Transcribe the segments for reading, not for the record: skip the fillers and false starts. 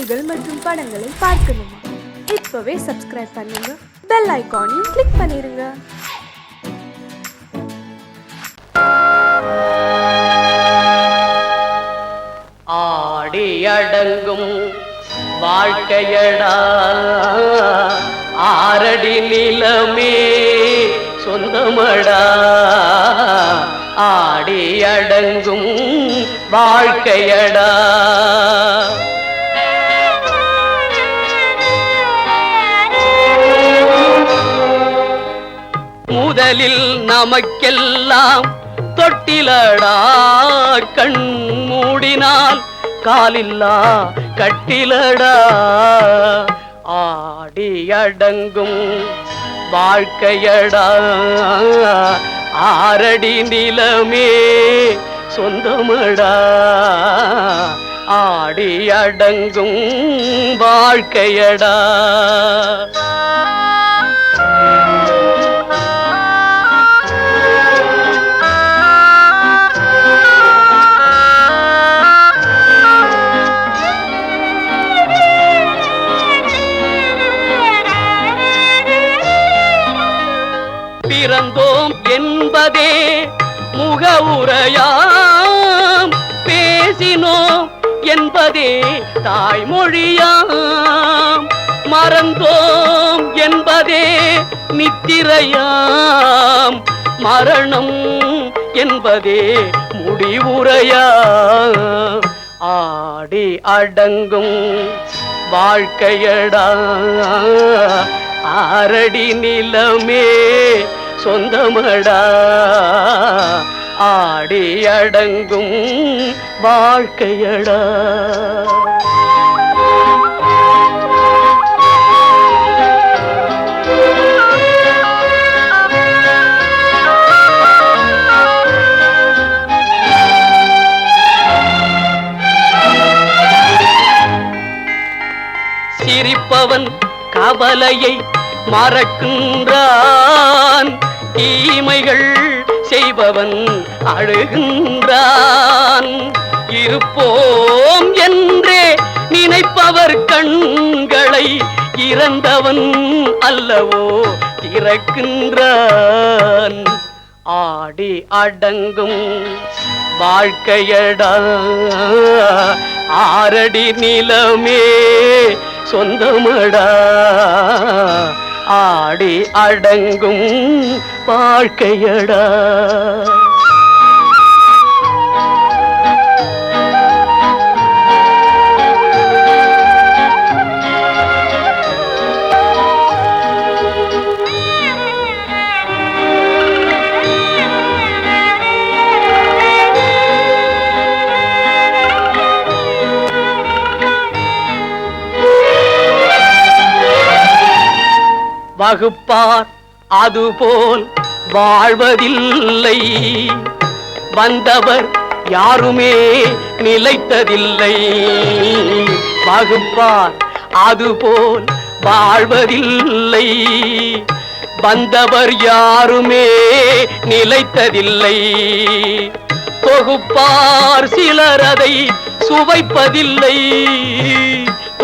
செய்திகள் மற்றும் படங்களை பார்க்கணுமா? இப்பவே சப்ஸ்கிரைப் பண்ணுங்க, பெல் ஐகானையும் கிளிக் பண்ணிருங்க. ஆடி அடங்கும் வாழ்க்கையடா, ஆரடி நிலமே சொந்தமடா. ஆடி அடங்கும் வாழ்க்கையடா. முதலில் நமக்கெல்லாம் தொட்டிலடா, கண் மூடினால் காலில்லா கட்டிலடா. ஆடி அடங்கும் வாழ்க்கையடா, ஆரடி நிலமே சொந்தமடா. ஆடி அடங்கும் வாழ்க்கையடா. பிறந்தோம் என்பதே முகவுரையாம், பேசினோம் என்பதே தாய்மொழியாம், மறந்தோம் என்பதே நித்திரையாம், மரணம் என்பதே முடிவுரையாம். ஆடி அடங்கும் வாழ்க்கையடா, ஆரடி நிலமே சொந்தமடா. ஆடி அடங்கும் வாழ்க்கையடா. சிரிப்பவன் கவலையை மறக்கின்றான், தீமைகள் செய்பவன் அழுகின்றான். இருப்போம் என்றே நினைப்பவர் கண்களை இறந்தவன் அல்லவோ திறக்கின்றான். ஆடி அடங்கும் வாழ்க்கையடா, ஆரடி நிலமே சொந்தமடா. ஆடி அடங்கும் வாழ்க்கையடா. வகுப்பார் அதுபோல் வாழ்வதில்லை, வந்தவர் யாருமே நிலைத்ததில்லை. வகுப்பார் அதுபோல் வாழ்வதில்லை, வந்தவர் யாருமே நிலைத்ததில்லை. தொகுப்பார் சிலர் அதை சுவைப்பதில்லை,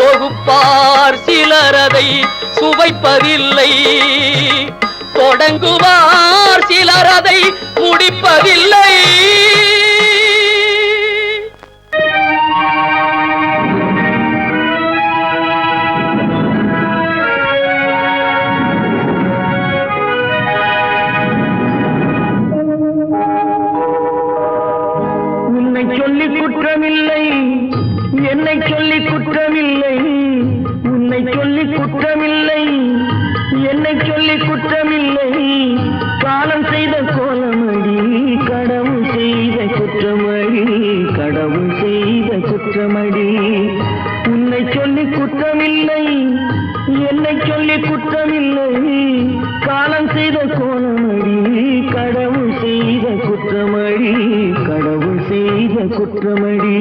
தொகுப்பார் சிலர் அதை சுவைப்பதில்லை. தொடங்குவார் சிலர் அதை முடிப்பதில்லை. உன்னை சொல்லி குற்றமில்லை, என்னை சொல்லி குற்றமில்லை, உன்னை சொல்லி குற்றமில்லை, என்னை சொல்லி குற்றமில்லை. காலம் செய்த கோலமடி, கடவுள் செய்த குற்றமடி, கடவுள் செய்த குற்றமடி. உன்னை சொல்லி குற்றமில்லை, என்னை சொல்லி குற்றமில்லை. காலம் செய்த கோலமடி, கடவுள் செய்த குற்றமடி, கடவுள் செய்த குற்றமடி.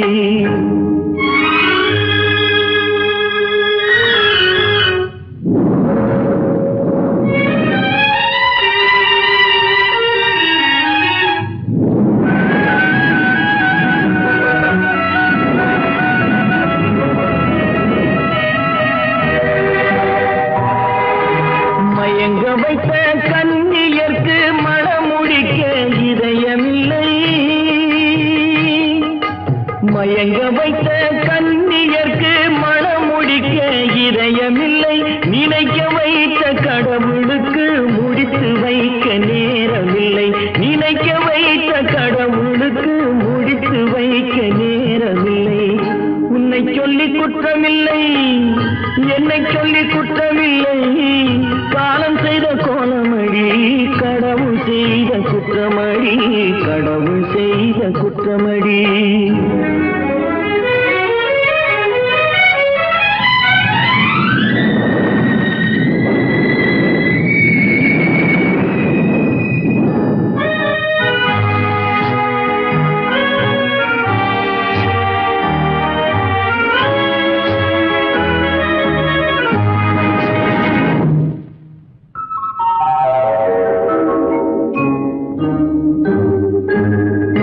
வைத்த கன்னியர்க்கு மணமுடிக்க இதயமில்லை. மயங்க வைத்த கன்னியர்க்கு மணமுடிக்க இதயமில்லை. நினைக்க வைத்த கடவுளுக்கு முடித்து வைக்க நேரமில்லை. நினைக்க வைத்த கடவுளுக்கு முடித்து வைக்க நேரமில்லை. உன்னை சொல்லி குற்றமில்லை, என்னை சொல்லி குற்றமில்லை. காலம் செய்த கோலமடி, கடவுள் செய்த குற்றமடி, கடவுள் செய்த குற்றமடி.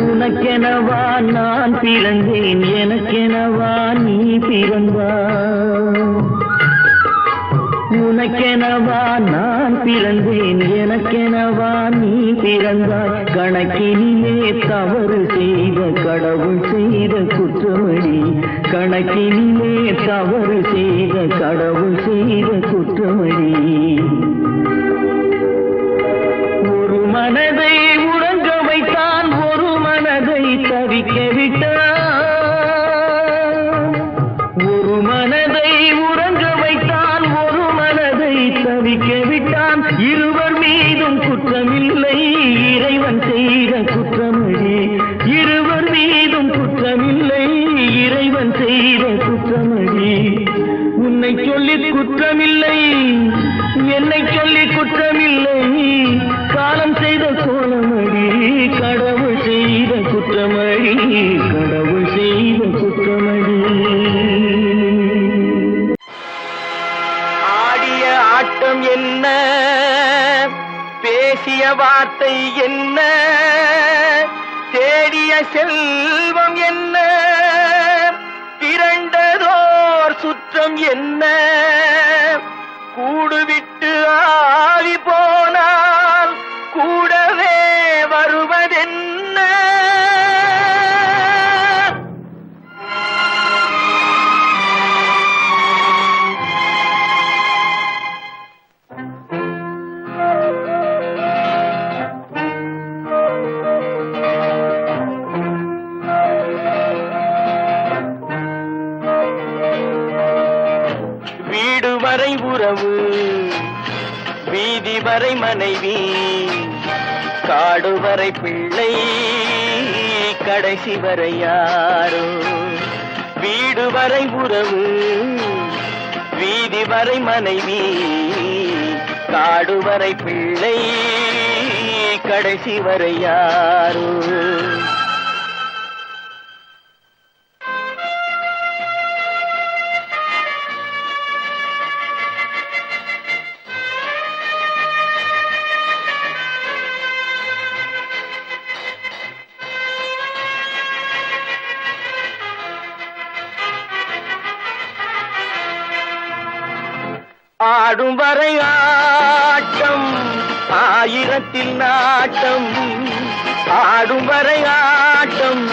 உனக்கெனவா நான் பிறந்தேன், எனக்கெனவா நீ பிறந்தாய். உனக்கெனவா நான் பிறந்தேன், எனக்கெனவா நீ பிறந்தாய். கணக்கினிலே தவறு செய்த கடவுள் செய்த குற்றமடி, கணக்கினிலே தவறு செய்த கடவுள் செய்த குற்றமடி. ஒரு மனதை உறங்க வைத்தான், ஒரு மனதை தவிக்க விட்டான். ஒரு மனதை உறங்க வைத்தான், ஒரு மனதை தவிக்க விட்டான். இருவர் மீதும் குற்றமில்லை, இறைவன் செய்த குற்றமடி. இருவர் மீதும் குற்றமில்லை, இறைவன் செய்த குற்றமடி. உன்னை சொல்லி குற்றமில்லை, என்னை சொல்லி குற்றமில்லை. காலம் செய்த கோலமடி, கடவுள் செய்த குற்றமடி, கடவுள் செய்த குற்றமடி. ஆடிய ஆட்டம் என்ன, பேசிய வார்த்தை என்ன, தேடிய செல்வம் என்ன, திரண்டதோர் சுற்றம் என்ன. கூடுவிட்டு ஆவி போனால் கூடவே வருவதென்ன. வீடு வரை உறவு, வீதி வரை மனைவி, காடு வரை பிள்ளை, கடைசி வரை யாரோ. வீடு வரை உறவு, வீதி வரை மனைவி, காடு வரை பிள்ளை, கடைசி வரை யாரோ. ஆடும் வரை ஆட்டம், ஆயிரத்தில் நாட்டம். ஆடும் வரை ஆட்டம்,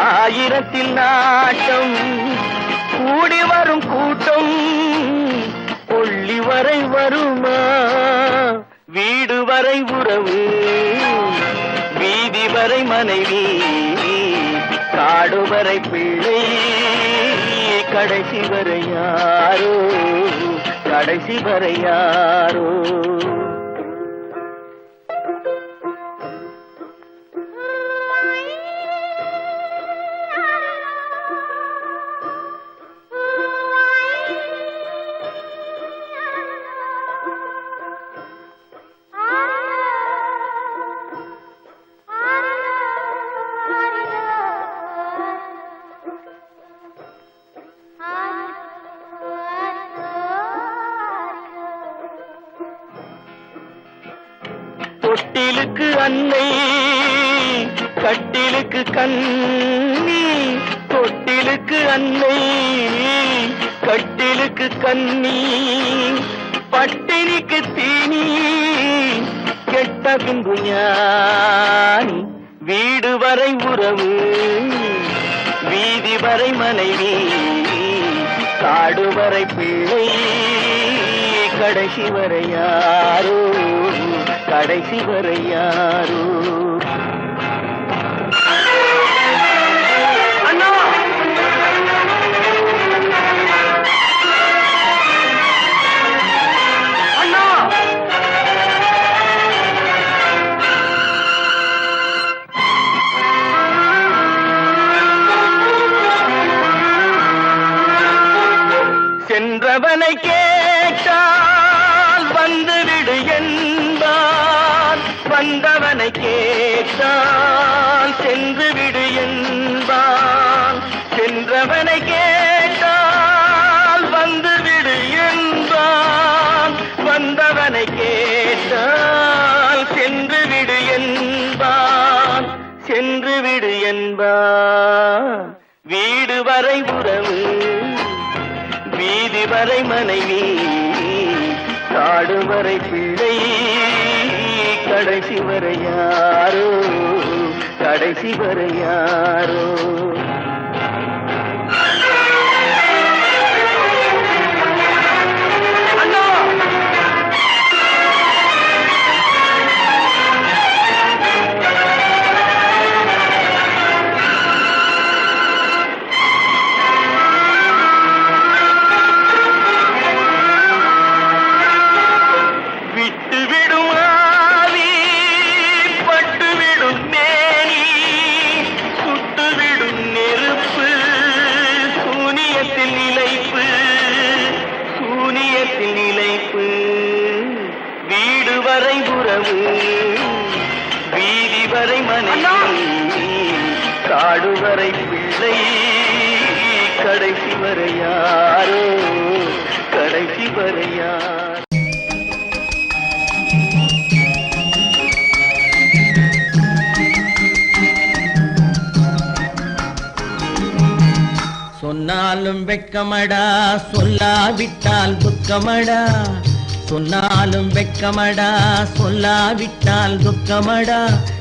ஆயிரத்தில் நாட்டம். கூடி வரும் கூட்டம் கொள்ளி வரை வருமா. வீடு வரை உறவு, வீதி வரை மனைவி, காடு வரை பிள்ளை, கடைசி வரை யாரோ, கடைசி வரை யாரோ. தொட்டிலுக்கு அன்னை, கட்டிலுக்கு கண்ணி. தொட்டிலுக்கு அன்னை, கட்டிலுக்கு கண்ணி. பட்டினிக்கு தீனி கெட்ட பின்பு ஞானி வீடு வரை உறவு வீதி வரை மனைவி காடு வரை பிள்ளை கடைசி வரை யாரோ கடைசி வரை யாரோ அண்ணா அண்ணா சென்றவனை கேட்டால் வந்துவிடு என்பான் வந்தவனை கேட்டால் சென்று விடு என்பான் சென்றவனை கேட்டால் வந்துவிடு என்பான் வந்தவனை கேட்டால் சென்று விடு என்பான் சென்று விடு என்பான் வீடு வரை உறவு வீதி வரை மனைவி காடு வரை பிள்ளை கடைசி வரை யாரோ கடைசி வரை யாரோ அண்ணா வீடு வரை உறவு வீதி வரை மனைவி காடு வரை பிள்ளை கடைசி வரை யாரோ கடைசி வரை யாரோ சொன்னாலும் வெட்கமடா சொல்லாவிட்டால் துக்கமடா சொன்னாலும் வெட்கமடா சொல்லாவிட்டால் துக்கமடா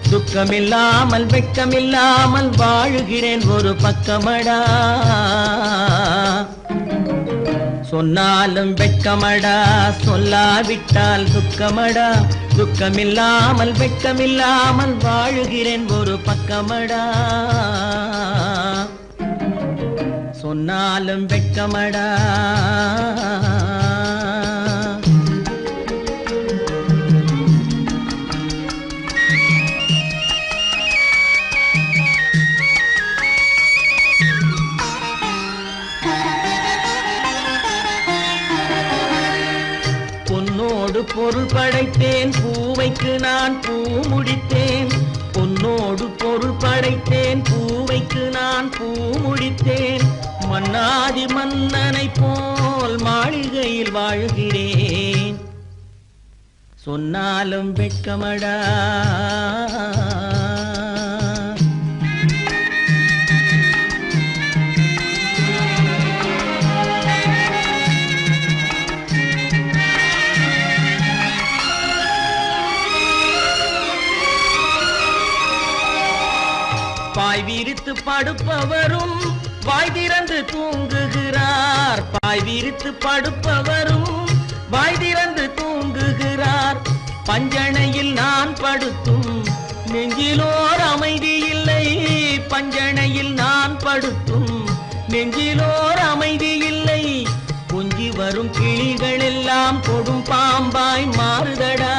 துக்கமில்லாமல் வெட்கமில்லாமல் வாழுகிறேன் ஒரு பக்கமடா சொன்னாலும் வெட்கமடா சொல்லாவிட்டால் துக்கமடா துக்கமில்லாமல் வெட்கமில்லாமல் வாழுகிறேன் ஒரு பக்கமடா சொன்னாலும் வெட்கமடா பொன்னோடு பொருள் படைத்தேன் பூவைக்கு நான் பூ முடித்தேன் பொன்னோடு பொருள் படைத்தேன் பூவைக்கு நான் பூ முடித்தேன் மன்னாதி மன்னனை போல் மாளிகையில் வாழ்கிறேன் சொன்னாலும் வெட்கமடா பாய் விரித்து படுப்பவரும் வாய் திறந்து தூங்குகிறார் பாய் விரித்து படுப்பவரும் வாய் திறந்து தூங்குகிறார் பஞ்சணையில் நான் படுத்தும் நெஞ்சிலோர் அமைதி இல்லை பஞ்சணையில் நான் படுத்தும் நெஞ்சிலோர் அமைதி இல்லை கொஞ்சி வரும் கிளிகள் எல்லாம் கொடும் பாம்பாய் மாறுதடா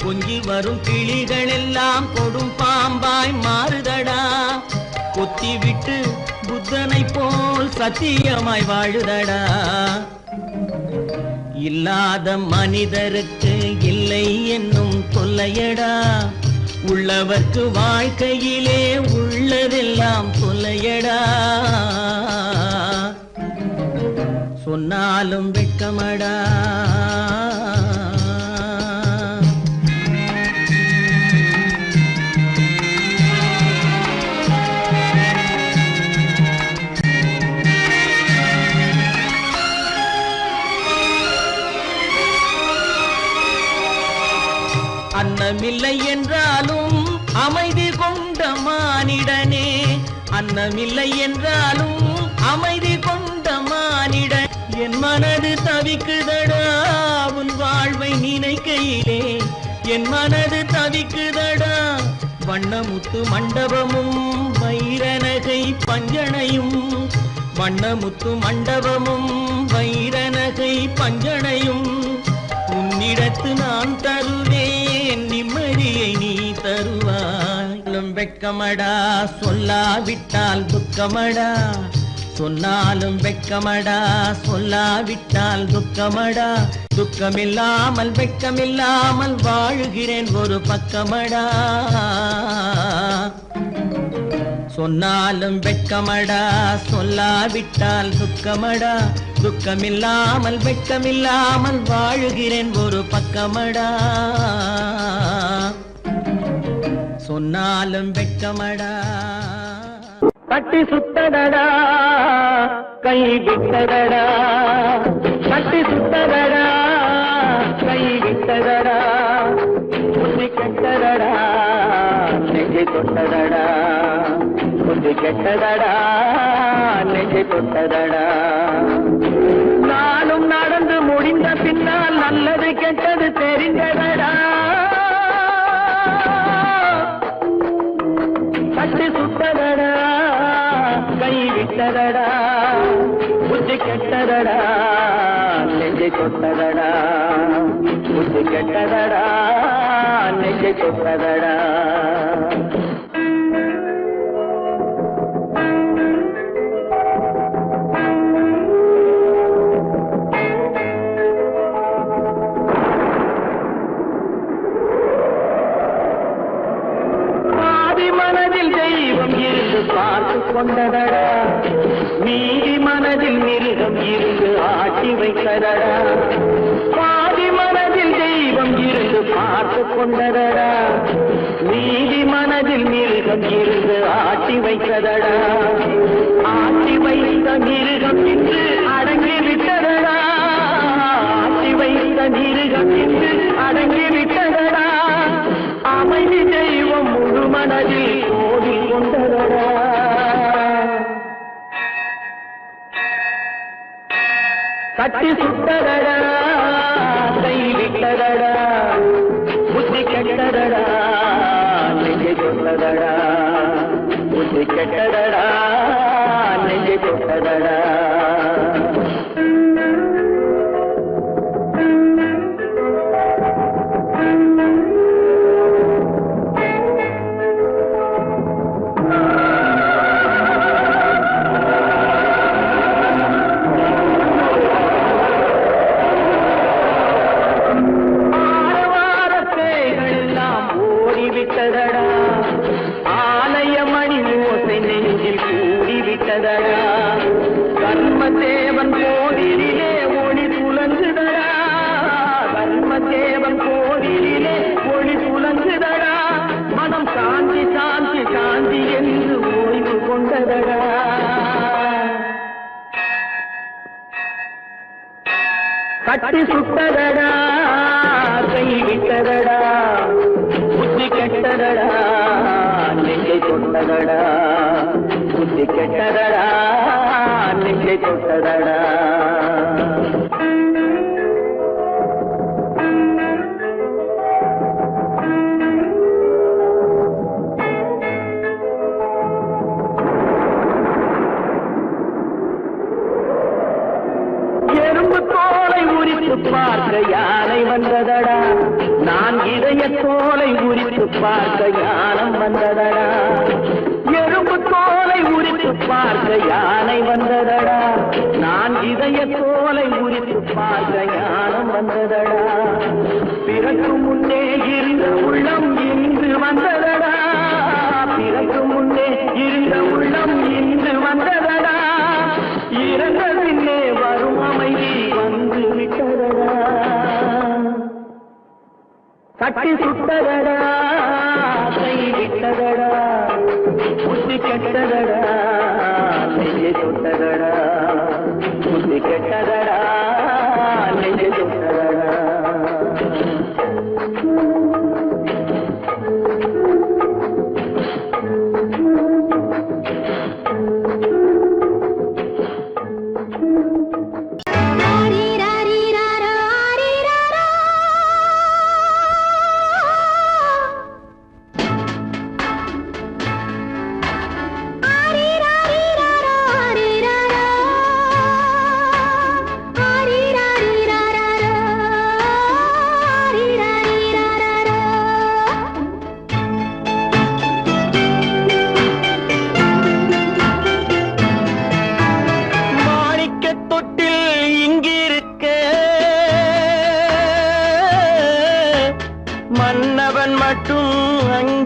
கொஞ்சி வரும் கிளிகள் எல்லாம் கொடும் பாம்பாய் மாறுதடா கொத்தி விட்டு புத்தனை போல் சத்தியமாய் வாழுதடா இல்லாத மனிதருக்கு இல்லை என்னும் தொல்லையடா உள்ளவர்க்கு வாழ்க்கையிலே உள்ளதெல்லாம் தொல்லையடா சொன்னாலும் வெட்கமடா அன்னமில்லை என்றாலும் அமைதி கொண்ட மானிடனே, அன்னமில்லை என்றாலும் அமைதி கொண்ட மானிடன். என் மனது தவிக்குதடா உன் வாழ்வை நினைக்கையிலே, என் மனது தவிக்குதடா. வண்ணமுத்து மண்டபமும் வைரநகை பஞ்சனையும், வண்ணமுத்து மண்டபமும் வைரநகை பஞ்சனையும் உன்னிடத்து நான் தருவேன், நிம்மதியை நீ தருவாய். வெட்கமடா சொல்லாவிட்டால் துக்கமடா, சொன்னாலும் வெட்கமடா சொல்லாவிட்டால் துக்கமடா. துக்கமில்லாமல் வெட்கமில்லாமல் வாழுகிறேன் ஒரு பக்கமடா. சொன்னாலும் வெட்கமடா சொல்லாவிட்டால் துக்கமடா. துக்கமில்லாமல் வெட்கமில்லாமல் வாழுகிறேன் ஒரு பக்கமடா. சொன்னாலும் வெட்கமடா. கட்டி சுத்தடடா கை விட்டதடா, கட்டி சுத்தடடா கை விட்டதடா. புத்தி கெட்டதடா நெஞ்சை தொட்டதடா, புத்தி கெட்டதடா நெஞ்சை தொட்டதடா. நானும் நடந்து முடிந்த பின்னால் நல்லது கெட்டது தெரிந்ததடா. கட்டி சுத்ததடா கை விட்டதடா, புத்தி கெட்டதடா நெஞ்சை தொட்டதடா, புத்தி கெட்டதடா நெஞ்சை தொட்டதடா. மனதில் தெய்வம் இருந்து பார்த்து கொண்டதடா, நீதி மனதில் மிருகம் இருந்து ஆட்டி வைத்ததடா. பாதி மனதில் தெய்வம் இருந்து பார்த்து கொண்டதடா, நீதி மனதில் மிருகம் இருந்து ஆட்டி வைத்ததடா. ஆட்டி வைத்த மிருகம் இன்று அடங்கி விட்டதடா, ஆட்டி வைத்த மிருகம் இன்று அடங்கி விட்டதடா. அமைதி தெய்வம் முழு மனதில் கோவில் கொண்டதடா. கட்டி சுட்டதடா கை விட்டதடா, புத்தி கெட்டதடா நெஞ்சை தொட்டதடா, புத்தி கெட்டதடா நெஞ்சை தொட்டதடா. கர்மதேவன் கோவிலிலே ஒளி துலங்குதடா, கர்மதேவன் கோவிலிலே ஒளி துலங்குதடா. மனம் சாந்தி சாந்தி சாந்தி என்று ஓய்வு கொண்டதடா. கட்டி சுட்டதடா கை விட்டதடா, புத்தி கெட்டதடா நெஞ்சை தொட்டதடா, புத்தி கெட்டதடா நெஞ்சை தொட்டதடா. எறும்பு தோலை உரித்து பார்க்க யானை வந்ததடா, நான் இதய தோலை உரித்து பார்க்க யானம் வந்ததடா. எறும்பு தோலை உரித்து பார்க்க யானை வந்ததடா, நான் இதய தோலை உரித்து பார்க்க யானம் வந்ததடா. பிறகு முன்னே இருந்த உள்ளம் இன்று வந்ததடா, பிறகு முன்னே இருந்த உள்ளம் இன்று வந்ததடா. இறந்த பின்னே வரும் அமைதி வந்து விட்டதடா. கட்டி சுட்டதடா கை விட்டதடா, புத்தி கெட்டதடா நெஞ்சை தொட்டதடா, புத்தி கெட்டதடா நெஞ்சை தொட்டதடா.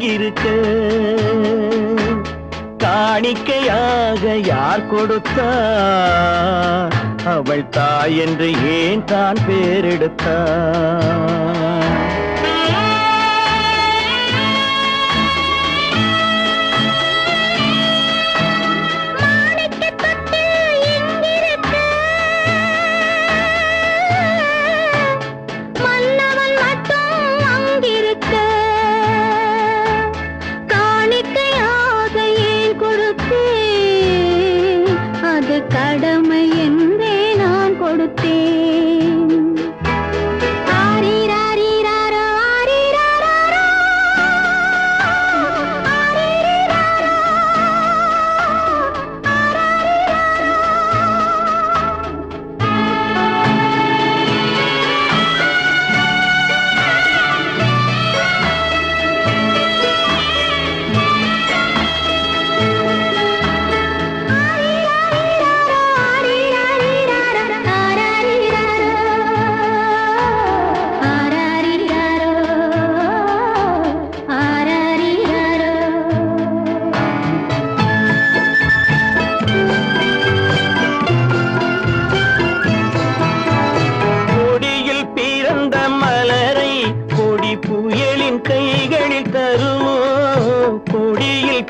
அங்கிருக்க காணிக்கையாக யார் கொடுத்தா அவள் தாய் என்று ஏன் தான் பேரெடுத்தா கடமை என்றே நான் கொடுத்தேன். ஆரிராரிராரோ, ஆரிராராரோ, ஆரிராரோ,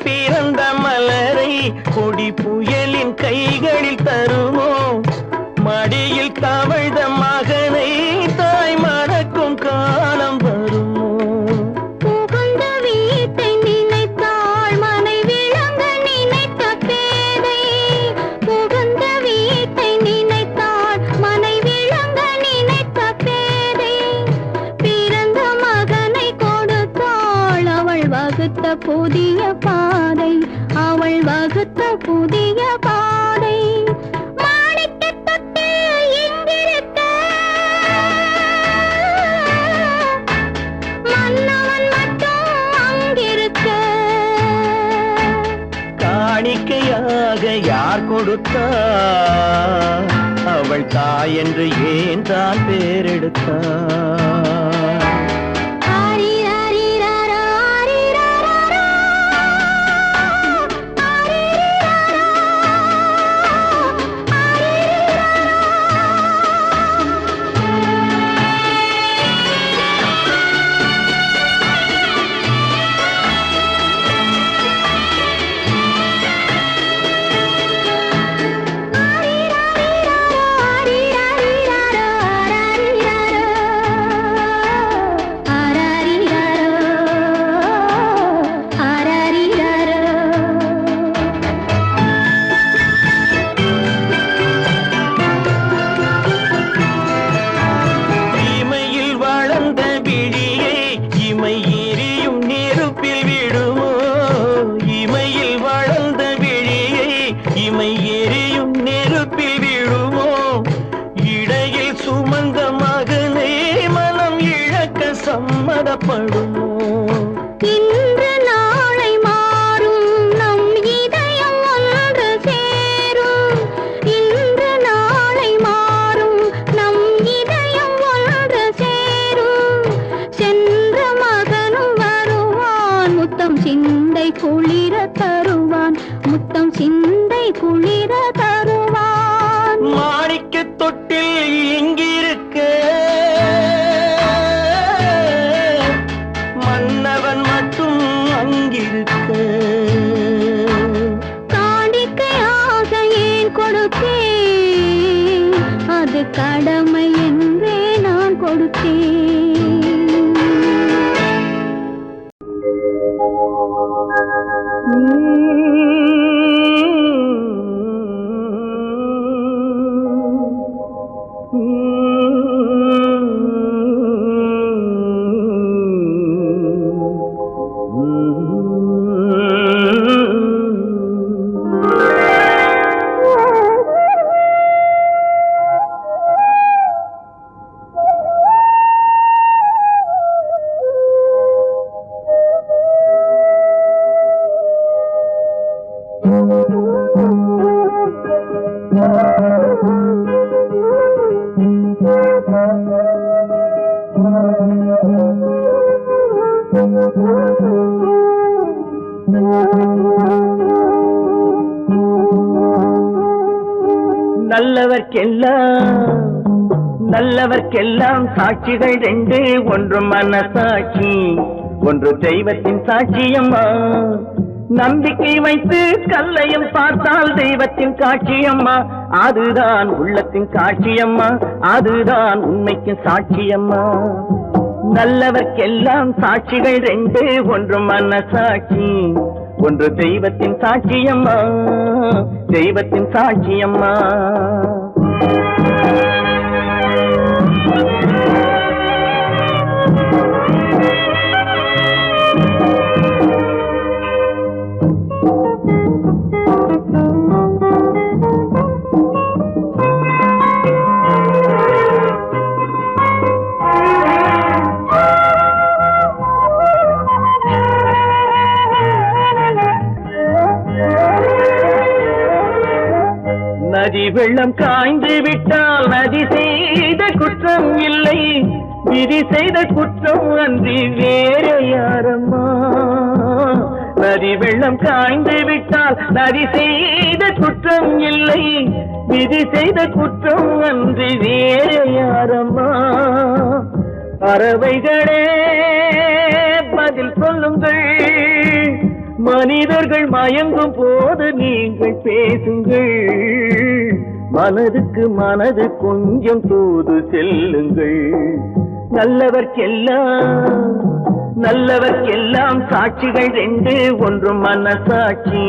பிறந்த மலரை கொடி புயலின் கைகளில் தருமோ மடியில் தவழ்ந்த மகனை தாய் மறக்கும் காலம் வருமோ புகுந்த வீட்டை நினைத்தாள் மனை விளங்க நினைத்த பேதை புகுந்த வீட்டை நினைத்தாள் மனை விளங்க நினைத்த பேதை பிறந்த மகனை கொடுத்தாள் அவள் வகுத்த புதிய பாதை அவள் வகுத்த புதிய பாதை மாணிக்கத் தொட்டில் இங்கிருக்க மன்னவன் மட்டும் அங்கிருக்க காணிக்கையாக யார் கொடுத்தா அவள் தாய் என்று ஏன் தான் பேரெடுத்தா சம்மதப்படுமோ இன்று நாளை மாறும் நம் இதயம் ஒன்று சேரும் இன்று நாளை மாறும் நம் இதயம் ஒன்று சேரும் சென்ற மகனும் வருவான் முத்தம் சிந்தை குளிர தருவான் முத்தம் சிந்தை குளிர தருவான் மாணிக்க தொட்டில் இங்கிருக்க காணிக்கையாக ஏன் கொடுத்தேன் அது கடமை என்றே நான் கொடுத்தேன். நல்லவர்க்கெல்லாம் சாட்சிகள் ரெண்டு, ஒன்று மனசாட்சி, ஒன்று தெய்வத்தின் சாட்சியம்மா. நம்பிக்கை வைத்து கல்லையும் பார்த்தால் தெய்வத்தின் காட்சியம்மா, அதுதான் உள்ளத்தின் காட்சியம்மா, அதுதான் உண்மைக்கு சாட்சியம்மா. நல்லவர்க்கெல்லாம் சாட்சிகள் ரெண்டு, ஒன்று மனசாட்சி, ஒன்று தெய்வத்தின் சாட்சியம்மா, தெய்வத்தின் சாட்சியம்மா. நதி வெள்ளம் காய்ந்து விட்டால் நதி செய்த குற்றம் இல்லை, விதி செய்த குற்றம் அன்றி வேற யாரம்மா. நதி வெள்ளம் காய்ந்து விட்டால் நதி செய்த குற்றம் இல்லை, விதி செய்த குற்றம் அன்றி வேற யாரம்மா. பறவைகளே பதில் சொல்லுங்கள், மனிதர்கள் மயங்கும் போது நீங்கள் பேசுங்கள், மனதுக்கு மனது கொஞ்சம் தூது செல்லுங்கள். நல்லவர்க்கெல்லாம் சாட்சிகள் ரெண்டு, ஒன்று மனசாட்சி,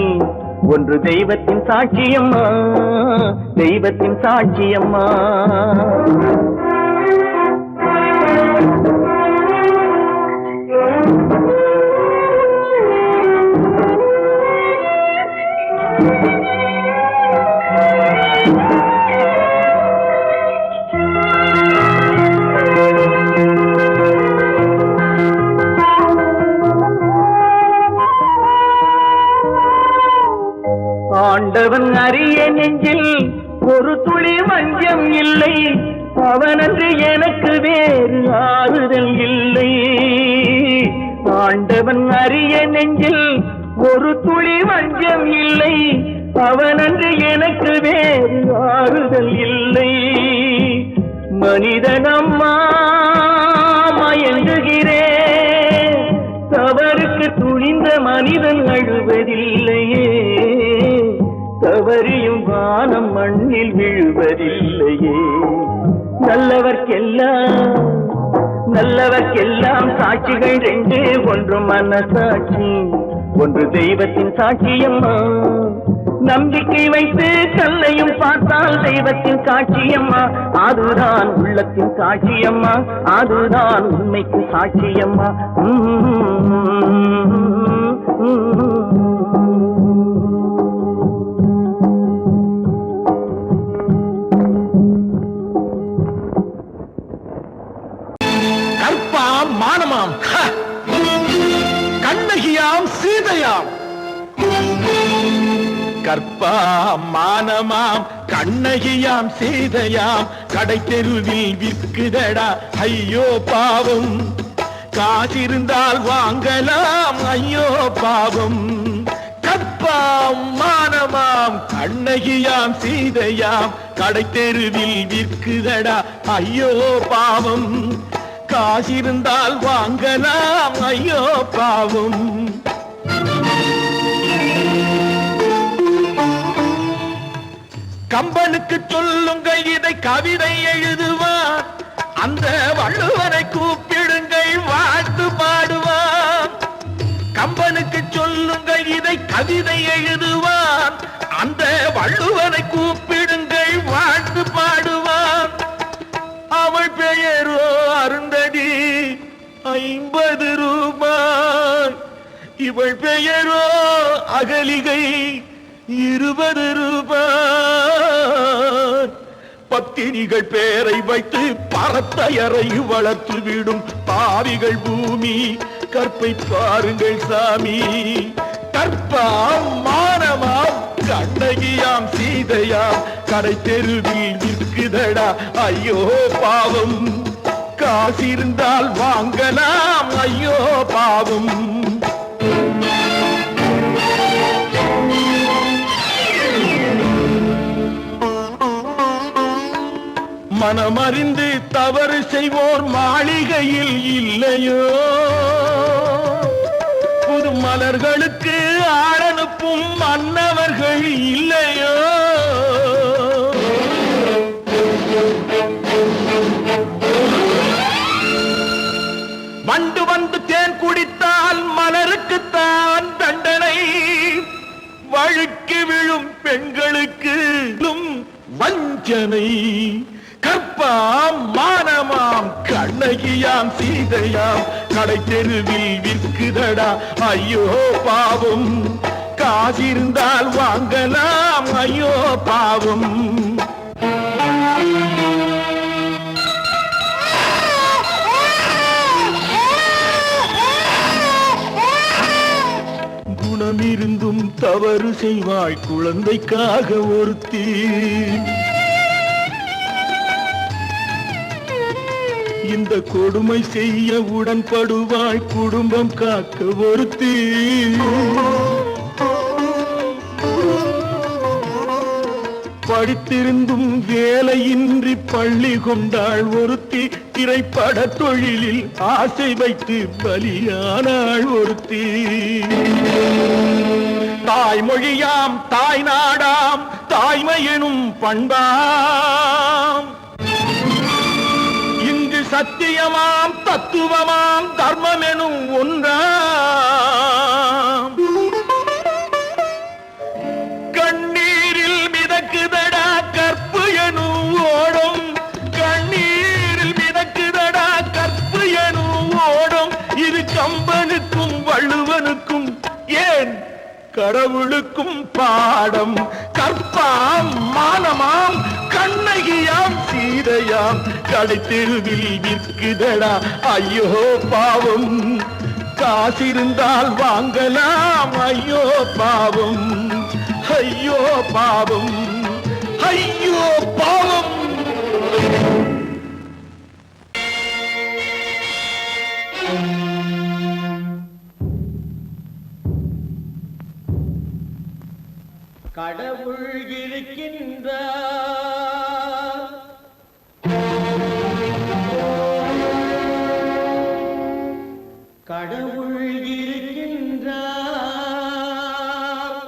ஒன்று தெய்வத்தின் சாட்சியம்மா, தெய்வத்தின் சாட்சியம்மா. ஆண்டவன் அறிய நெஞ்சில் ஒரு துளி வஞ்சம் இல்லை, அவனன்று எனக்கு வேறு ஆறுதல் இல்லை. ஆண்டவன் அறிய நெஞ்சில் ஒரு துளி வஞ்சம் இல்லை, அவனன்று எனக்கு வேறு ஆறுதல் இல்லை. மனிதனம்மா மயங்குகிறேன், தவறுக்கு துணிந்த மனிதன் அழுவதில்லையே, தவறியும் வானம் மண்ணில் விழுவதில்லையே. நல்லவர்க்கெல்லாம் சாட்சிகள் ரெண்டு, ஒன்று மனசாட்சி, ஒன்று தெய்வத்தின் சாட்சியம்மா. நம்பிக்கை வைத்து கல்லையும் பார்த்தால் தெய்வத்தின் காட்சியம்மா, அதுதான் உள்ளத்தின் காட்சியம்மா, அதுதான் உண்மைக்கு சாட்சியம்மா. கற்பாம் மானமாம், கண்ணகியாம் சீதையாம். கற்பாம் மானமாம் கண்ணகியாம் சீதையாம், கடை தெருவில் விற்குதடா ஐயோ பாவம். காசிருந்தால் வாங்கலாம் ஐயோ பாவம். கற்பாம் மானமாம் கண்ணகியாம் சீதையாம், கடை தெருவில் விற்குதடா ஐயோ பாவம். காசிருந்தால் வாங்கலாம் ஐயோ பாவம். கம்பனுக்கு சொல்லுங்கள் இதை கவிதை எழுதுவான், அந்த வள்ளுவரை கூப்பிடுங்கள் வாழ்த்து பாடுவான். கம்பனுக்கு சொல்லுங்கள் இதை கவிதை எழுதுவான், அந்த வள்ளுவரை கூப்பிடுங்கள் வாழ்த்து பாடுவான். அவள் பெயரோ அருந்ததி 50 ரூபாய், இவள் பெயரோ அகலிகை 20 ரூபாய். பத்தினிகள் பேரை வைத்து பரத்தையரை வளர்த்து விடும் பாவிகள் பூமி, கற்பை பாருங்கள் சாமி. கற்பாம் மானமாம் கண்ணகியாம் சீதையாம், கடை தெருவில் விற்குதடா ஐயோ பாவம். காசிருந்தால் வாங்கலாம் ஐயோ பாவம். மனமறிந்து தவறு செய்வோர் மாளிகையில் இல்லையோ புது மலர்களுக்கு ஆளனுப்பும் மன்னவர்கள் இல்லையோ வண்டு வந்து தேன் குடித்தால் மலருக்குத்தான் தண்டனை வழுக்கி விழும் பெண்களுக்கு வஞ்சனை கற்பாம் மானமாம் கண்ணகியாம் சீதையாம் கடை தெருவில் விற்குதடா ஐயோ பாவம் காசிருந்தால் வாங்கலாம் ஐயோ பாவம் குணமிருந்தும் தவறு செய்வாய் குழந்தைக்காக ஒருத்தி இந்த கொடுமை செய்ய உடன்படுவாய் குடும்பம் காக்க ஒருத்தி படித்திருந்தும் வேலையின்றி பள்ளி கொண்டாள் ஒருத்தி திரைப்பட தொழிலில் ஆசை வைத்து பலியானாள் ஒருத்தி தாய்மொழியாம் தாய் நாடாம் தாய்மையெனும் பண்பாம் இங்கு சத்தியமாம் தத்துவமாம் தர்மமெனும் ஒன்றாம் கண்ணீரில் மிதக்குதடா கற்பு எனும் ஓடும் கண்ணீரில் மிதக்குதடா கற்பு எனும் ஓடும் இது கம்பனுக்கும் வள்ளுவனுக்கும் ஏன் கடவுளுக்கும் பாடம் கற்பாம் மானமாம் கண்ணகியாம் சீதையாம் கடைத்தெருவில் விற்குதடா ஐயோ பாவம் காசிருந்தால் வாங்கலாம் ஐயோ பாவம் ஐயோ பாவம் ஐயோ பாவம் கடவுள் இருக்கின்றார் கடவுள் இருக்கின்றார்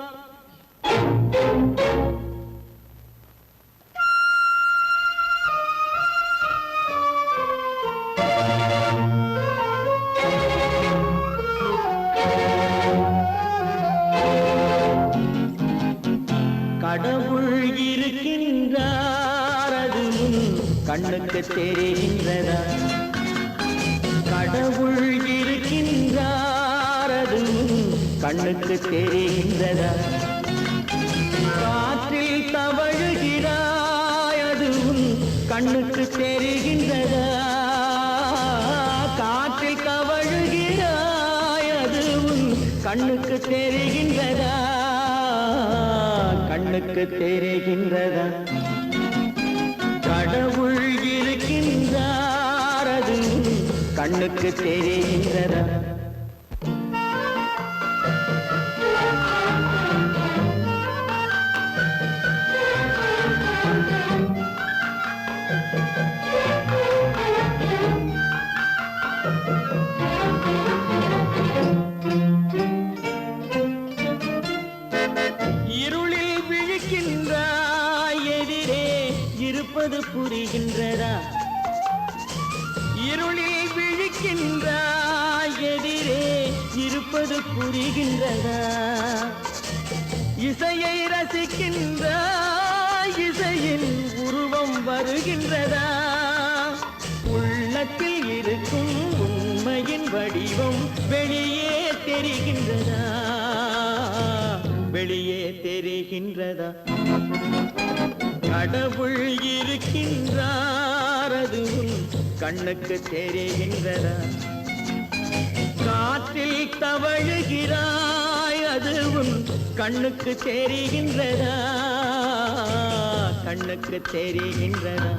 கடவுள் இருக்கின்றார் அது கண்ணுக்கு தெரிகின்றதா கடவுள் இருக்கின்றார் அது கண்ணுக்கு தெரிகின்றதா காற்றில் தவழுகிறாய் அது கண்ணுக்கு தெரிகின்றதா காற்றில் தவழுகிறாய் அது கண்ணுக்கு தெரிகின்றதா கண்ணுக்கு தெரிகின்றதா கடவுள் இருக்கின்றார் அது கண்ணுக்கு தெரிகின்றதா இருளில் விழிக்கின்றாய் எதிரே இருப்பது புரிகின்றதா இருளில் விழிக்கின்றாய் எதிரே இருப்பது புரிகின்றதா இசையை ரசிக்கின்றாய் இசையின் உருவம் வருகின்றதா உள்ளத்தில் இருக்கும் உண்மையின் வடிவம் வெளியே தெரிகின்றதா வெளியே தெரிகின்றதா கடவுள் இருக்கின்றார் அது கண்ணுக்கு தெரிகின்றதா காற்றில் தவழுகிறாய் அது கண்ணுக்கு தெரிகின்றதா கண்ணுக்கு தெரிகின்றதா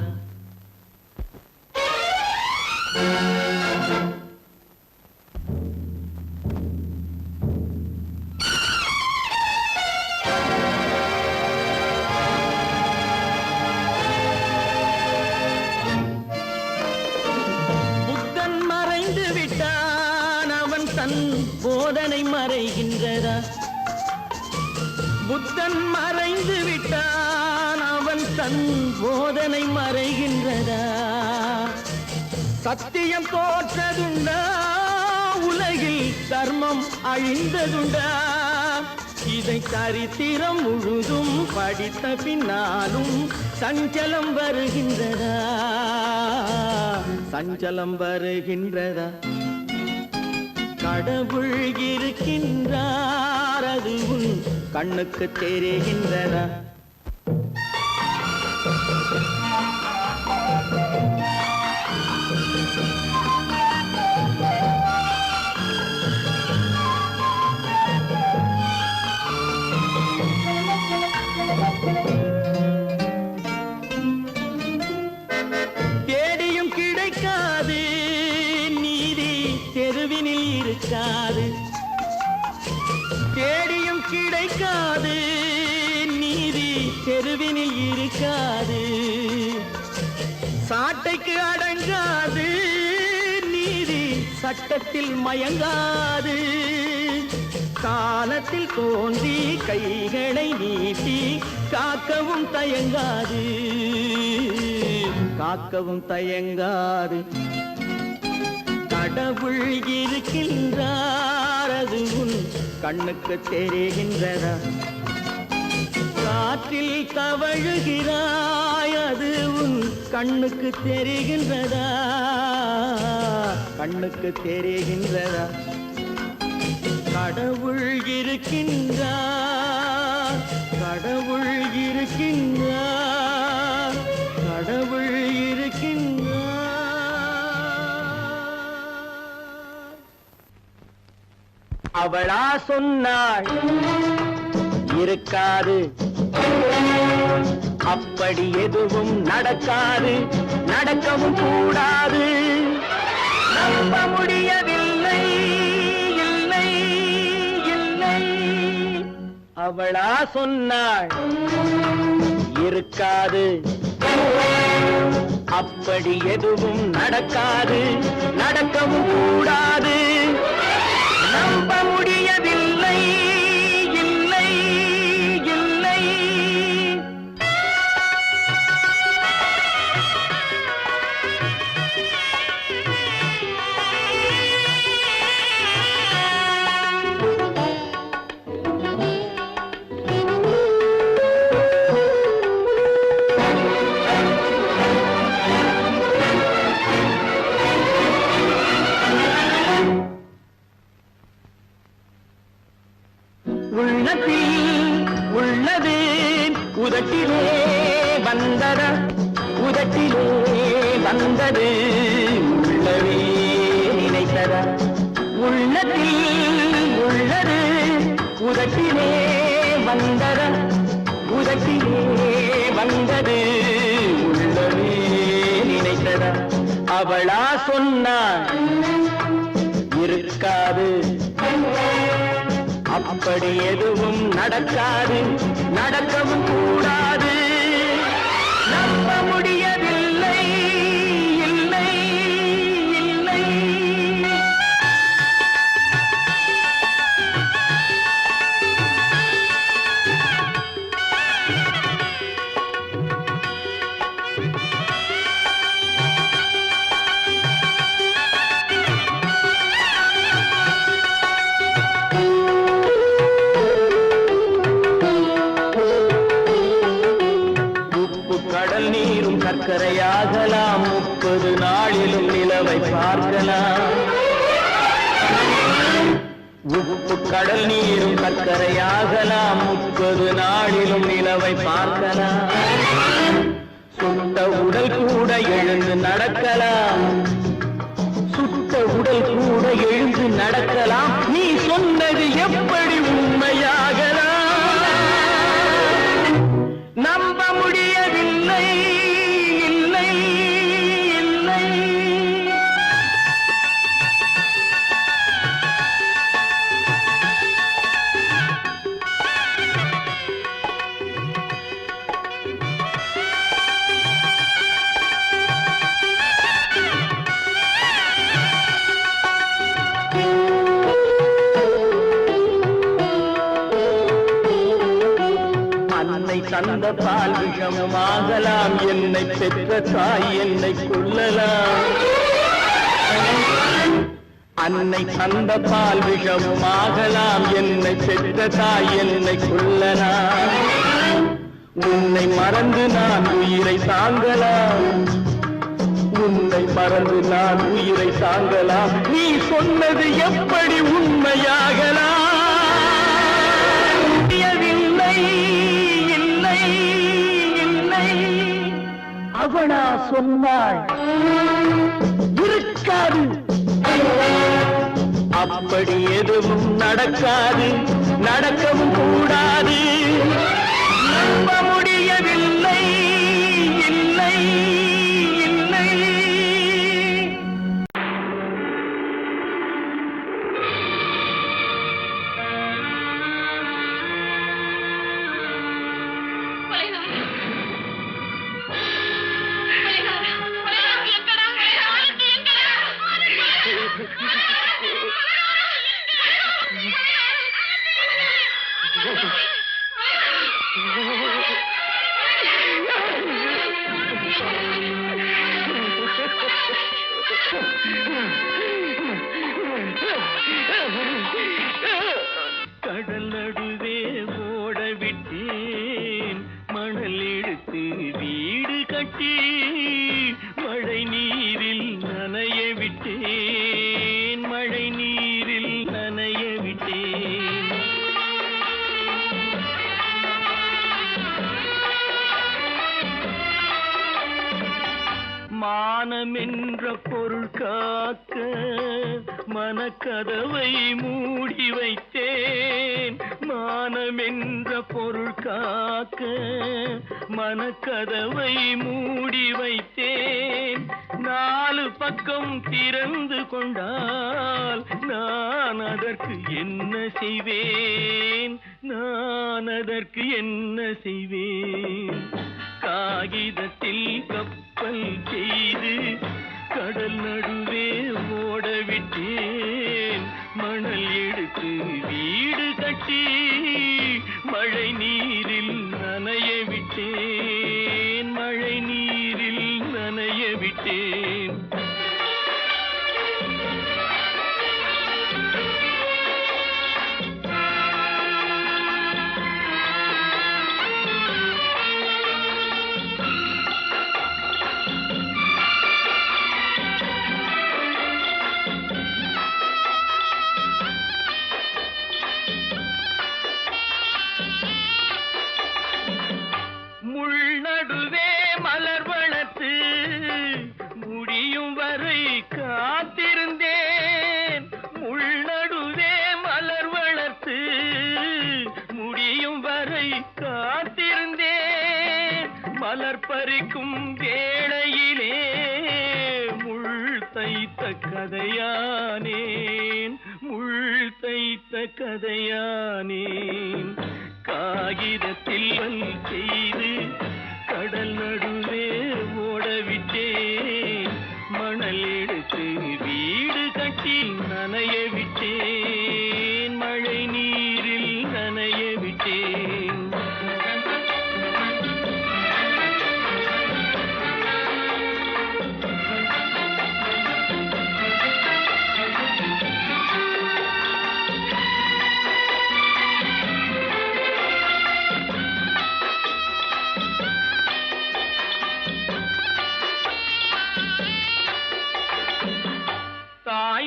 போதனை மறைகின்றதா? புத்தன் மறைந்து விட்டான், அவன் தன் போதனை மறைகின்றதா? சத்தியம் தோற்றதுண்டா, உலகில் தர்மம் அழிந்ததுண்டா? இதை சரித்திரம் முழுதும் படித்த பின்னாலும் சஞ்சலம் வருகின்றதா? சஞ்சலம் வருகின்றதா? கடவுள் இருக்கின்றார், அது உன் கண்ணுக்கு தெரிகின்றதா? தேடியும் கிடைக்காது நீதி, தெருவினில் இருக்காது. தேடியும் கிடைக்காது நீதி, தெருவினில் இருக்காது. சாட்டைக்கு அடங்காது நீதி, சட்டத்தில் மயங்காது. காலத்தில் தோன்றி கைகளை நீட்டி காக்கவும் தயங்காது, காக்கவும் தயங்காது. கடவுள் இருக்கின்றார், அது உன் கண்ணுக்கு தெரிகின்றதா? காற்றில் தவழுகிறாய், அது உன் கண்ணுக்கு தெரிகின்றதா? கண்ணுக்கு தெரிகின்றதா? கடவுள் இருக்கின்றார், கடவுள் இருக்கின்றார், கடவுள் இருக்கின்றார். அவளா சொன்னாள் இருக்காது, அப்படி எதுவும் நடக்காது, நடக்கவும் கூடாது. நம்ப முடியவில்லை, இல்லை இல்லை. அவளா சொன்னாள் இருக்காது, அப்படி எதுவும் நடக்காது, நடக்கவும் கூடாது. நம்ப முடியவில்லை, இல்லை இல்லை. உள்ளத்தில் உள்ளது உதட்டிலே வந்தத, உதட்டிலே வந்தது உள்ளவே நினைத்தத. உள்ளத்தில் உள்ளது உதட்டிலே வந்தத, உதட்டிலே வந்தது உள்ளவே நினைத்தத. அவளா சொன்னாள் இருக்காது, அப்படி எதுவும் நடக்காது, நடக்கவும் கூடாது. நம்ப முடியவில்லை, இல்லை இல்லை. சர்க்கரையாகலாம், 30 நாளிலும் நிலவை பார்க்கலாம். உப்பு கடல் நீரும் சர்க்கரையாகலாம், 30 நாளிலும் நிலவை பார்க்கலாம். சுட்ட உடல் கூட எழுந்து நடக்கலாம், சுட்ட உடல் கூட எழுந்து நடக்கலாம். நீ சொன்னது எப்படி உண்மையாகலாம்? நம்ப முடியவில்லை, இல்லை இல்லை. தந்த பால் விஷமும் ஆகலாம், என்னை பெற்ற தாய் என்னை கொள்ளலாம். அன்னை தந்த பால் விஷமும் ஆகலாம், என்னை பெற்ற தாய் என்னை கொள்ளலாம். உன்னை மறந்து நான் உயிரை தாங்கலாம், உன்னை மறந்து நான் உயிரை தாங்கலாம். நீ சொன்னது எப்படி உண்மையாகலாம்? இல்லை இல்லை இல்லை அவனா சொன்னாள் இருக்காது, அப்படி எதுவும் நடக்காது, நடக்கவும் கூடாது. நம்ப முடியவில்லை இல்லை இல்லை. கடல் நடுவே ஓட விட்டேன், மணல் எடுத்து வீடு கட்டி மழை நீரில் நனைய விட்டேன், மழை நீரில் நனைய விட்டேன். மானம் என்ற பொருள் காக்க மனக்கதவை மூடி வைத்தேன், மானம் என்ற பொருள் காக்க மனக்கதவை மூடி வைத்தேன். 4 பக்கம் திறந்து கொண்டால் நான் அதற்கு என்ன செய்வேன், நான் அதற்கு என்ன செய்வேன்? காகிதத்தில் கப்பல் செய்து கடல் நடுவே ஓட விட்டேன், மணல் எடுத்து வீடு கட்டி மழை நீரில் நனைய விட்டேன், மழை நீரில் நனைய விட்டேன். முள்நடுவே மலர் வளர்த்து முடியும் வரை காத்திருந்தேன், முள்நடுவே மலர் வளர்த்து முடியும் வரை காத்திருந்தேன். மலர் பறிக்கும் வேளையிலே முள் தைத்த கதையானேன், முள் தைத்த கதையானேன். காகிதத்தில் செய்து கடல் நடுவே ஓடவிட்டேன், மணல் எடுத்து வீடு கட்டி நனைய விட்டேன், மழை நீரில் நனைய விட்டேன்.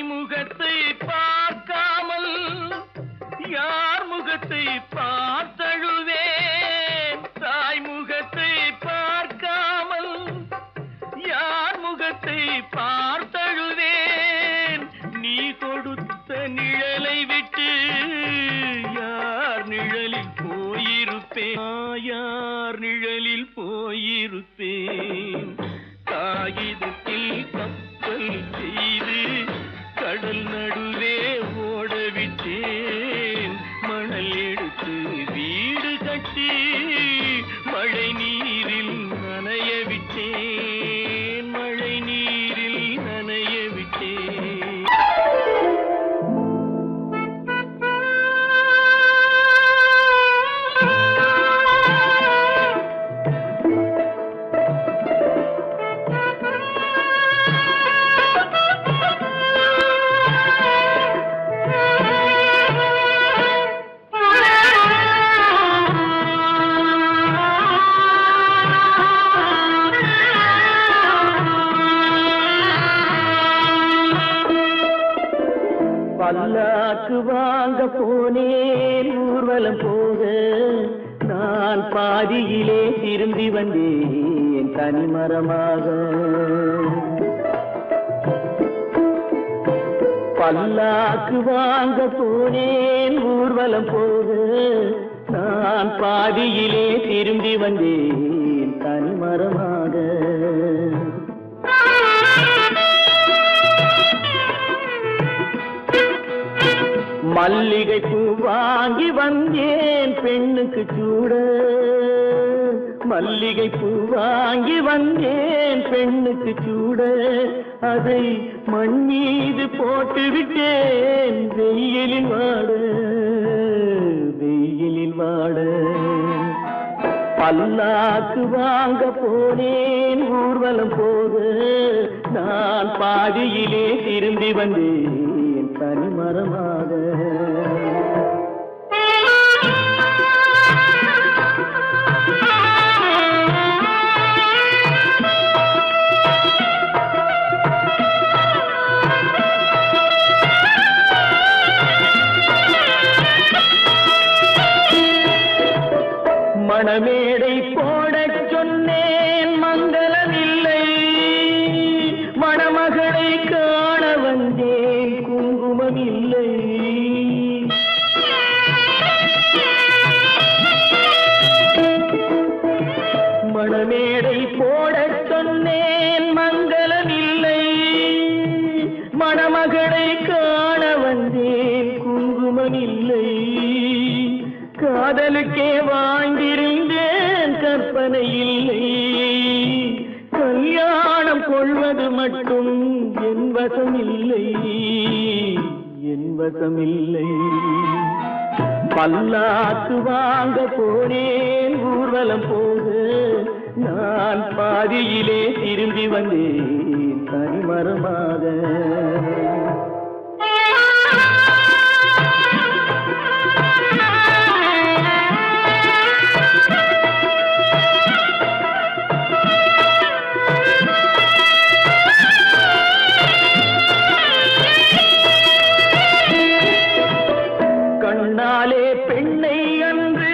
முகத்தை பார்க்காமல் யார் முகத்தை பார்த்தழுவேன், தாய் முகத்தை பார்க்காமல் யார் முகத்தை பார்த்தழுவேன். நீ கொடுத்த நிழலை விட்டு யார் நிழலில் போயிருப்பேன், யார் நிழலில் போயிருப்பேன். காகிதத்தில் கப்பல் செய்து கடல் நடுவே ஓடவிட்டேன், மணல் எடுத்து வீடு கட்டி மழை நீரில் நனைய விட்டேன், மழை நீரில் நனைய விட்டேன். பல்லாக்கு வாங்க போனேன் ஊர்வலம் போக நான் பாதியிலே திரும்பி வந்தேன் தனிமரமாக. பல்லாக்கு வாங்க போனேன் ஊர்வலம் போக நான் பாதியிலே திரும்பி வந்தேன் தனிமரமாக. மல்லிகை பூ வாங்கி வந்தேன் பெண்ணுக்கு சூட. மல்லிகை பூ வாங்கி வந்தேன் பெண்ணுக்கு சூட. அதை மண் மீது போட்டு விட்டேன் வெயிலில் வாட வெயிலில் வாட. பல்லாக்கு வாங்க போனேன் ஊர்வலம் போக நான் பாதியிலே திரும்பி வந்தேன் தனிமரமாக. மணமேடை போடச் சொன்னேன் மங்களமில்லை. மணமகளை காண வந்தேன் குங்குமமில்லை. மணமேடை போடச் சொன்னேன் மங்களமில்லை. மணமகளை காண வந்தேன் குங்குமமில்லை. காதலுக்கே வாழ்ந்திருந்தேன் கற்பனை இல்லை. கல்யாணம் கொள்வது மட்டும் என் வசமில்லை என் வசமில்லை. பல்லாக்கு வாங்க போனேன் ஊர்வலம் போக நான் பாதியிலே திரும்பி வந்தேன் தனிமரமாக. கண்ணாலே பெண்ணை அன்று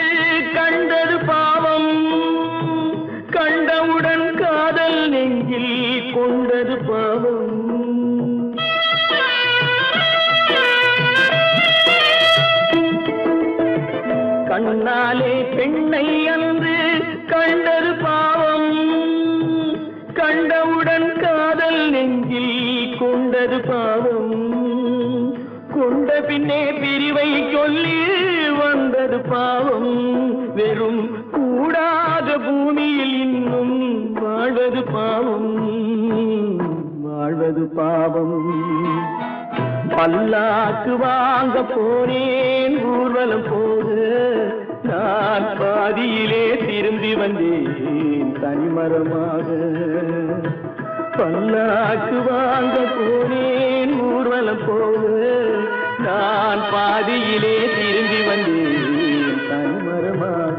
கண்டது பாவம். கண்டவுடன் காதல் நெஞ்சில் கொண்டது பாவம். கண்ணாலே பெண்ணை அன்று கண்டது பாவம். கண்டவுடன் காதல் நெஞ்சில் கொண்டது பாவம். கொண்ட பின்னே பிரிவை சொல்லி வந்தது பாவம். வெறும் கூடாத பூமியில் இன்னும் வாழ்வது பாவம் வாழ்வது பாவம். பல்லாக்கு வாங்க போனேன் ஊர்வலம் போக நான் பாதியிலே திரும்பி வந்தேன் தனிமரமாக. பல்லாக்கு வாங்க போனேன் ஊர்வலம் போக நான் பாதியிலே திரும்பி வந்தேன் தனிமரமாக.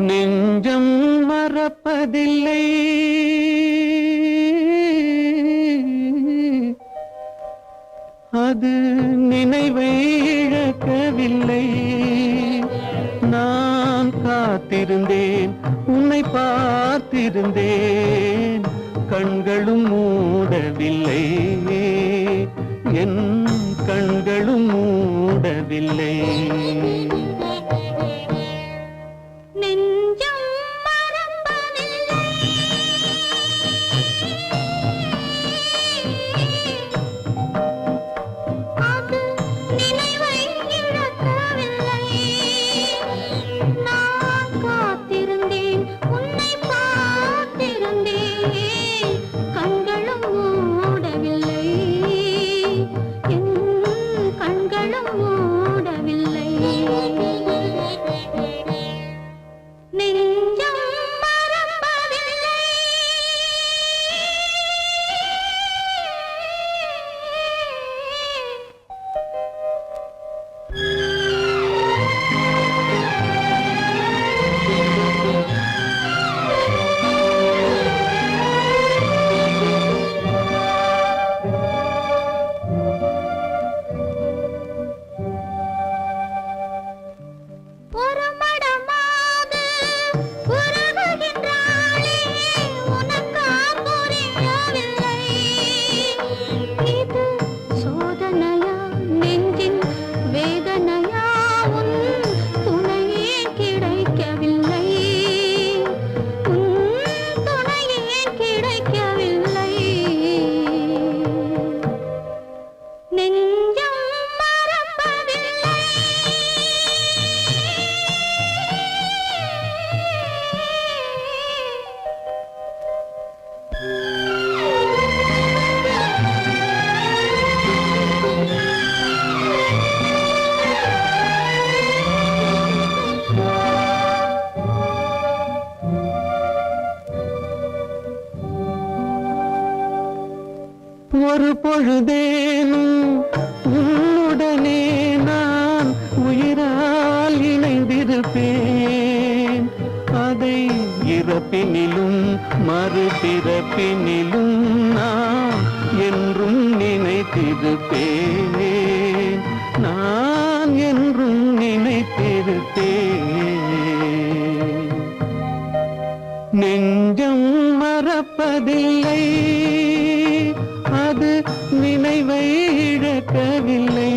நெஞ்சம் மறப்பதில்லை, அது நினைவை இழக்கவில்லை. நான் காத்திருந்தேன், உன்னை பார்த்திருந்தேன், கண்களும் மூடவில்லை, என் கண்களும் மூடவில்லை. கண்களும் மூடவில்லை. நெஞ்சம் மறப்பதில்லை. ஒரு மடமாக உருகுகின்றாளே, உனக்கா புரியவில்லை? இது சோதனையா, நெஞ்சின் வேதனையா? உன் துணையே கிடைக்கவில்லை. உன் துணையே கிடைக்கவில்லை. நெஞ்சம் மறப்பதில்லை. ஒரு பொழுதேனும் உன்னுடனே நான் உயிரால் இணைந்திருப்பேன். அதை இறப்பினிலும் மறுபிறப்பினிலும் நான் என்றும் நினைத்திருப்பேன். நான் என்றும் நினைத்திருப்பேன். நெஞ்சம் மறப்பதில்லை, அது நினைவை இழக்கவில்லை.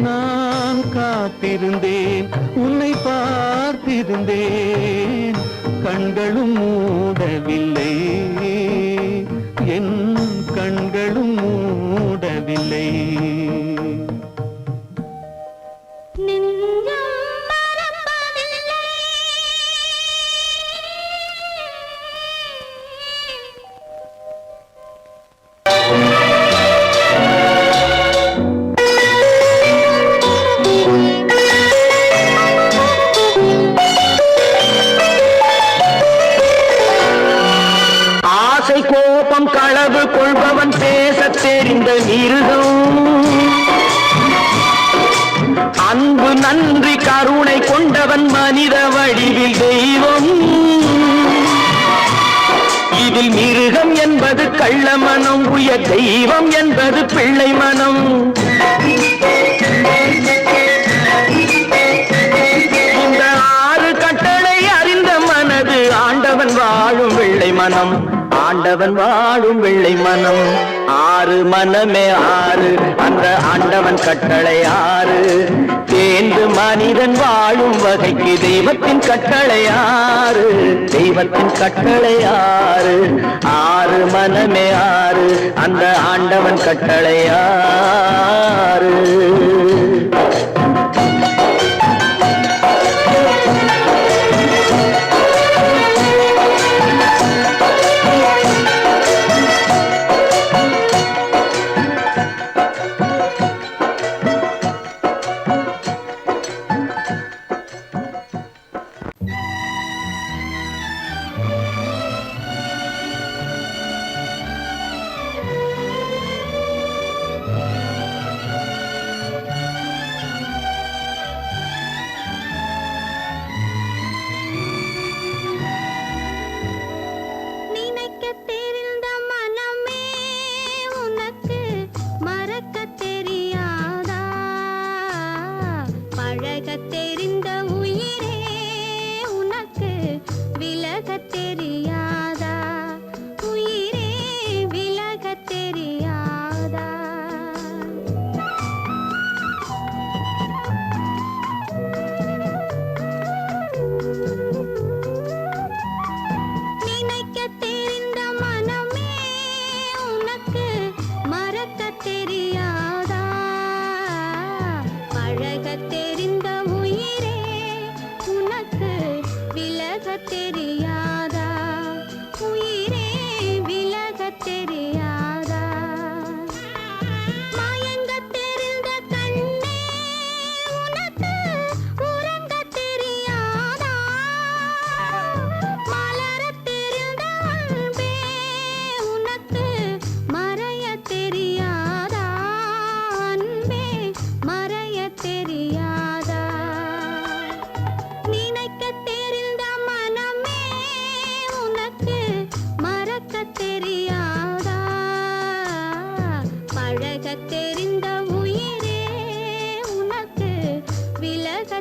நான் காத்திருந்தேன், உன்னை பார்த்திருந்தேன், கண்களும் மூடவில்லை. என் கண்களும் மூடவில்லை. நெஞ்சம் மறப்பதில்லை. ஆசை கோபம் களவு கொள்பவன் பேசத் தெரிந்த மிருகம். அன்பு நன்றி கருணை கொண்டவன் மனித வடிவில் தெய்வம். இதில் மிருகம் என்பது கள்ள மனம், உயர் தெய்வம் என்பது பிள்ளை மனம். இந்த 6 கட்டளை அறிந்த மனது ஆண்டவன் வாழும் வெள்ளை மனம். ஆண்டவன் வாழும் வெள்ளை மனம். 6 மனமே 6, அந்த ஆண்டவன் கட்டளை 6. தேர்ந்து மனிதன் வாழும் வகைக்கு தெய்வத்தின் கட்டளை 6. தெய்வத்தின் கட்டளை 6. 6 மனமே 6, அந்த ஆண்டவன் கட்டளை 6.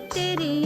தெரியும்